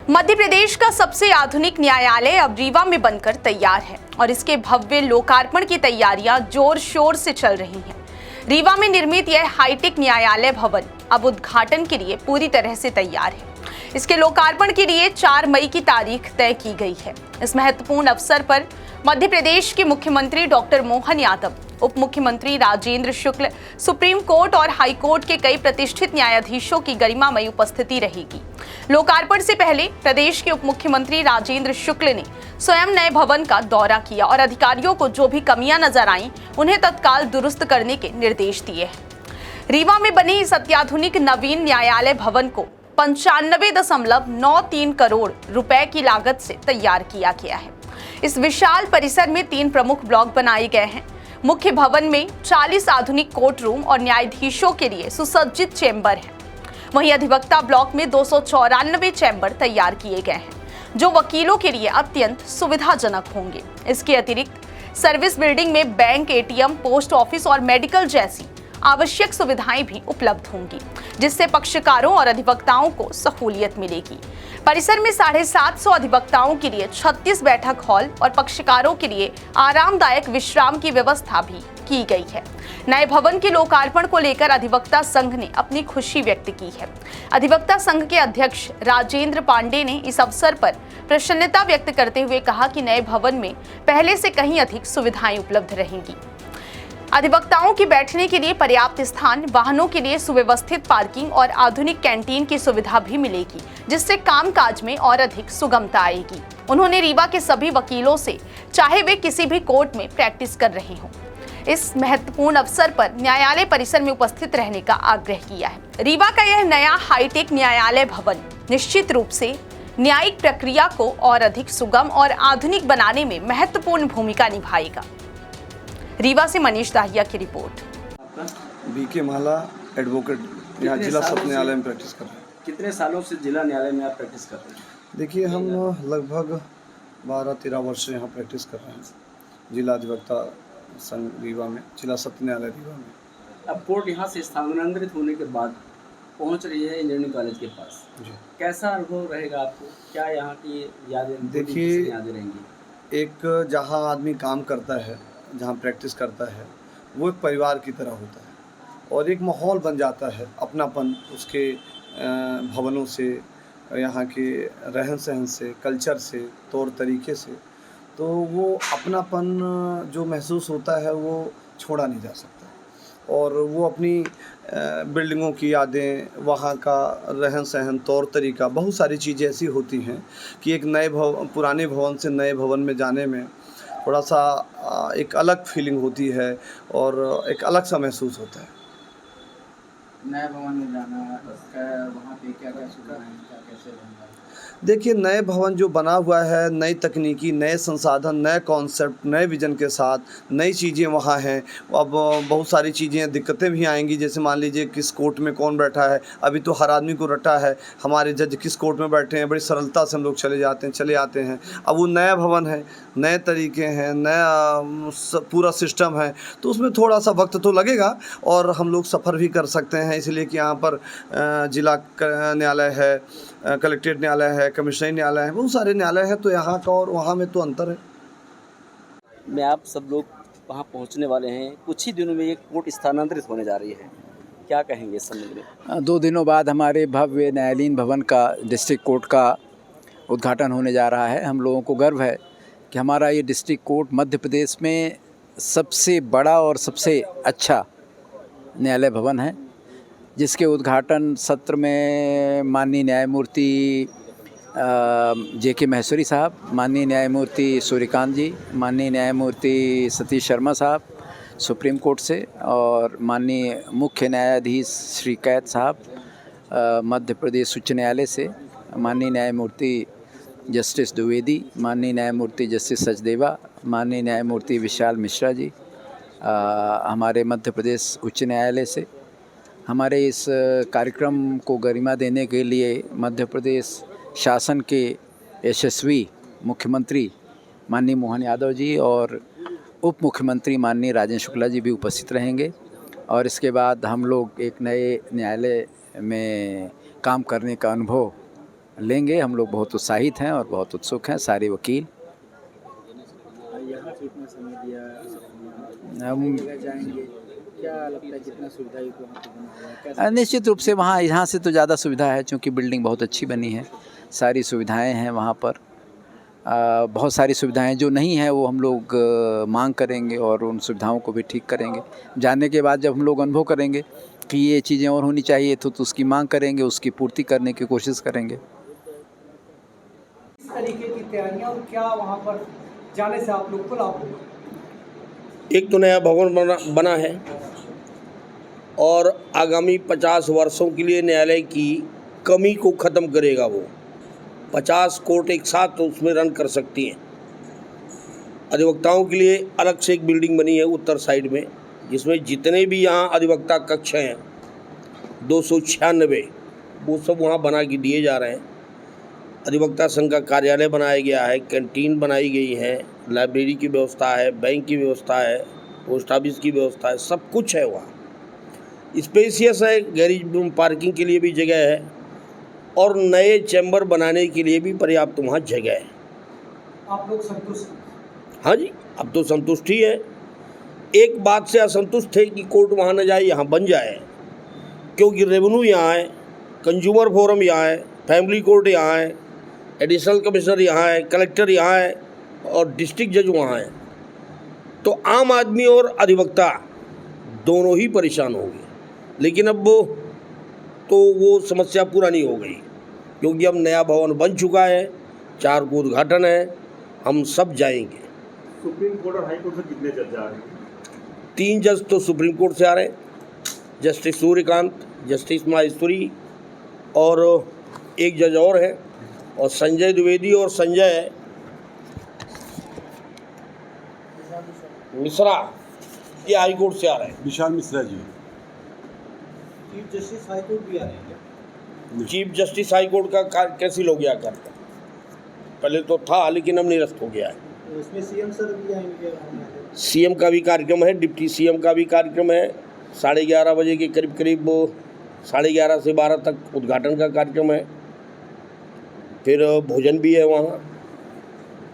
मध्य प्रदेश का सबसे आधुनिक न्यायालय अब रीवा में बनकर तैयार है और इसके भव्य लोकार्पण की तैयारियां जोर शोर से चल रही हैं। रीवा में निर्मित यह हाईटेक न्यायालय भवन अब उद्घाटन के लिए पूरी तरह से तैयार है। इसके लोकार्पण के लिए 4 मई की तारीख तय की गई है। इस महत्वपूर्ण अवसर पर मध्य प्रदेश के मुख्यमंत्री डॉक्टर मोहन यादव, उप मुख्यमंत्री राजेंद्र शुक्ल, सुप्रीम कोर्ट और हाई कोर्ट के कई प्रतिष्ठित न्यायाधीशों की गरिमामयी उपस्थिति रहेगी। लोकार्पण से पहले प्रदेश के उप मुख्यमंत्री राजेंद्र शुक्ल ने स्वयं नए भवन का दौरा किया और अधिकारियों को जो भी कमियां नजर आईं, उन्हें तत्काल दुरुस्त करने के निर्देश दिए हैं। रीवा में बने इस अत्याधुनिक नवीन न्यायालय भवन को 95.93 करोड़ रुपए की लागत से तैयार किया गया है। इस विशाल परिसर में 3 प्रमुख ब्लॉक बनाए गए हैं। मुख्य भवन में 40 आधुनिक कोर्ट रूम और न्यायाधीशों के लिए सुसज्जित चेंबर हैं। वहीं अधिवक्ता ब्लॉक में 294 चैम्बर तैयार किए गए हैं, जो वकीलों के लिए अत्यंत सुविधाजनक होंगे। इसके अतिरिक्त सर्विस बिल्डिंग में बैंक, एटीएम, पोस्ट ऑफिस और मेडिकल जैसी आवश्यक सुविधाएं भी उपलब्ध होंगी, जिससे पक्षकारों और अधिवक्ताओं को सहूलियत मिलेगी। परिसर में 750 अधिवक्ताओं के लिए 36 बैठक हॉल और पक्षकारों के लिए आरामदायक विश्राम की व्यवस्था भी की गई है। नए भवन के लोकार्पण को लेकर अधिवक्ता संघ ने अपनी खुशी व्यक्त की है। अधिवक्ता संघ के अध्यक्ष राजेंद्र पांडे ने इस अवसर पर प्रसन्नता व्यक्त करते हुए कहा कि नए भवन में पहले से कहीं अधिक सुविधाएं उपलब्ध रहेंगी। अधिवक्ताओं के बैठने के लिए पर्याप्त स्थान, वाहनों के लिए सुव्यवस्थित पार्किंग और आधुनिक कैंटीन की सुविधा भी मिलेगी, जिससे कामकाज में और अधिक सुगमता आएगी। उन्होंने रीवा के सभी वकीलों से, चाहे वे किसी भी कोर्ट में प्रैक्टिस कर रहे हों, इस महत्वपूर्ण अवसर पर न्यायालय परिसर में उपस्थित रहने का आग्रह किया है। रीवा का यह नया हाईटेक न्यायालय भवन निश्चित रूप से न्यायिक प्रक्रिया को और अधिक सुगम और आधुनिक बनाने में महत्वपूर्ण भूमिका निभाएगा। रीवा से मनीष दाहिया की रिपोर्ट। बीके माला एडवोकेट, यहाँ जिला सत्र न्यायालय में प्रैक्टिस कर रहे हैं। कितने सालों से जिला न्यायालय में आप प्रैक्टिस कर रहे हैं? देखिए, हम लगभग 12-13 वर्ष से यहाँ प्रैक्टिस कर रहे हैं, जिला अधिवक्ता संघ रीवा में, जिला सत्र न्यायालय रीवा में। अब कोर्ट यहाँ से स्थानांतरित होने के बाद पहुँच रही है इंजीनियरिंग कॉलेज के पास जी। कैसा अनुभव रहेगा आपको? क्या यहाँ की यादें, देखिए, यादें रहेंगी? एक जहाँ आदमी काम करता है, जहाँ प्रैक्टिस करता है, वो एक परिवार की तरह होता है और एक माहौल बन जाता है अपनापन, उसके भवनों से, यहाँ के रहन सहन से, कल्चर से, तौर तरीके से, तो वो अपनापन जो महसूस होता है वो छोड़ा नहीं जा सकता। और वो अपनी बिल्डिंगों की यादें, वहाँ का रहन सहन, तौर तरीका, बहुत सारी चीज़ें ऐसी होती हैं कि एक पुराने भवन से नए भवन में जाने में थोड़ा सा एक अलग फीलिंग होती है और एक अलग सा महसूस होता है। नए भवन में जाना, वहाँ पे क्या क्या सुविधाएं, क्या कैसे बनता है? देखिए, नए भवन जो बना हुआ है, नई तकनीकी, नए संसाधन, नए कॉन्सेप्ट, नए विज़न के साथ नई चीज़ें वहाँ हैं। अब बहुत सारी चीज़ें, दिक्कतें भी आएंगी, जैसे मान लीजिए किस कोर्ट में कौन बैठा है। अभी तो हर आदमी को रटा है हमारे जज किस कोर्ट में बैठे हैं, बड़ी सरलता से हम लोग चले आते हैं। अब वो नया भवन है, नए तरीके हैं, नया पूरा सिस्टम है, तो उसमें थोड़ा सा वक्त तो लगेगा और हम लोग सफ़र भी कर सकते हैं, इसलिए कि यहाँ पर जिला न्यायालय है, कलेक्ट्रेट न्यायालय है, कमिश्नरी न्यायालय है, बहुत सारे न्यायालय हैं, तो यहाँ का और वहाँ में तो अंतर है। मैं आप सब लोग वहाँ पहुँचने वाले हैं, कुछ ही दिनों में ये कोर्ट स्थानांतरित होने जा रही है, क्या कहेंगे इस संबंध में? 2 दिनों बाद हमारे भव्य न्यायालयीन भवन का, डिस्ट्रिक्ट कोर्ट का उद्घाटन होने जा रहा है। हम लोगों को गर्व है कि हमारा ये डिस्ट्रिक्ट कोर्ट मध्य प्रदेश में सबसे बड़ा और सबसे अच्छा न्यायालय भवन है, जिसके उद्घाटन सत्र में माननीय न्यायमूर्ति JK महेश्वरी साहब, माननीय न्यायमूर्ति सूर्यकांत जी, माननीय न्यायमूर्ति सतीश शर्मा साहब सुप्रीम कोर्ट से, और माननीय मुख्य न्यायाधीश श्री कैत साहब मध्य प्रदेश उच्च न्यायालय से, माननीय न्यायमूर्ति जस्टिस द्विवेदी, माननीय न्यायमूर्ति जस्टिस सचदेवा, माननीय न्यायमूर्ति विशाल मिश्रा जी हमारे मध्य प्रदेश उच्च न्यायालय से। हमारे इस कार्यक्रम को गरिमा देने के लिए मध्य प्रदेश शासन के यशस्वी मुख्यमंत्री माननीय मोहन यादव जी और उप मुख्यमंत्री माननीय राजेंद्र शुक्ला जी भी उपस्थित रहेंगे। और इसके बाद हम लोग एक नए न्यायालय में काम करने का अनुभव लेंगे। हम लोग बहुत उत्साहित हैं और बहुत उत्सुक हैं, सारे वकील। यहाँ पे इतना समय दिया, हम जगह जाएंगे, क्या लगता है कितना सुविधायुक्त वहाँ पे बना हुआ है, कैसा? निश्चित रूप से वहाँ यहाँ से तो ज़्यादा सुविधा है, क्योंकि बिल्डिंग बहुत अच्छी बनी है, सारी सुविधाएं हैं वहाँ पर। बहुत सारी सुविधाएं जो नहीं हैं वो हम लोग मांग करेंगे और उन सुविधाओं को भी ठीक करेंगे। जाने के बाद जब हम लोग अनुभव करेंगे कि ये चीज़ें और होनी चाहिए तो उसकी मांग करेंगे, उसकी पूर्ति करने की कोशिश करेंगे। किस तरीके की तैयारियां और क्या वहाँ पर जाने से आप लोग को लाभ होगा? एक तो नया भवन बना है और आगामी 50 वर्षों के लिए न्यायालय की कमी को ख़त्म करेगा। वो 50 कोर्ट एक साथ तो उसमें रन कर सकती हैं। अधिवक्ताओं के लिए अलग से एक बिल्डिंग बनी है उत्तर साइड में, जिसमें जितने भी यहाँ अधिवक्ता कक्ष हैं 296 वो सब वहाँ बना के दिए जा रहे हैं। अधिवक्ता संघ का कार्यालय बनाया गया है, कैंटीन बनाई गई है, लाइब्रेरी की व्यवस्था है, बैंक की व्यवस्था है, पोस्ट ऑफिस की व्यवस्था है, सब कुछ है वहाँ। स्पेशियस है, गैरेज पार्किंग के लिए भी जगह है और नए चैम्बर बनाने के लिए भी पर्याप्त वहाँ जगह है। आप लोग संतुष्ट? हाँ जी, अब तो संतुष्टि है। एक बात से असंतुष्ट थे कि कोर्ट वहाँ न जाए, यहाँ बन जाए, क्योंकि रेवेन्यू यहाँ है, कंज्यूमर फोरम यहाँ है, फैमिली कोर्ट यहाँ है, एडिशनल कमिश्नर यहाँ है, कलेक्टर यहाँ है और डिस्ट्रिक्ट जज वहाँ है। तो आम आदमी और अधिवक्ता दोनों ही परेशान हो गए। लेकिन अब वो समस्या पूरा नहीं हो गई, क्योंकि अब नया भवन बन चुका है, 4 को उद्घाटन है, हम सब जाएंगे। सुप्रीम कोर्ट और हाई कोर्ट से कितने जज जा रहे हैं? 3 जज तो सुप्रीम कोर्ट से आ रहे हैं, जस्टिस सूर्यकांत, जस्टिस माहेश्वरी और एक जज और है, और संजय द्विवेदी और संजय मिश्रा ये हाई कोर्ट से आ रहे हैं। Vishal Mishra ji. Chief justice high court भी आ रहे हैं? चीफ जस्टिस हाई कोर्ट का कार्य कैंसिल हो गया करता, पहले तो था लेकिन अब निरस्त हो गया है। तो इसमें सीएम सर भी आएंगे? सीएम का भी कार्यक्रम है, डिप्टी सीएम का भी कार्यक्रम है। 11:30 बजे के करीब 11:30 से 12 तक उद्घाटन का कार्यक्रम है, फिर भोजन भी है वहाँ।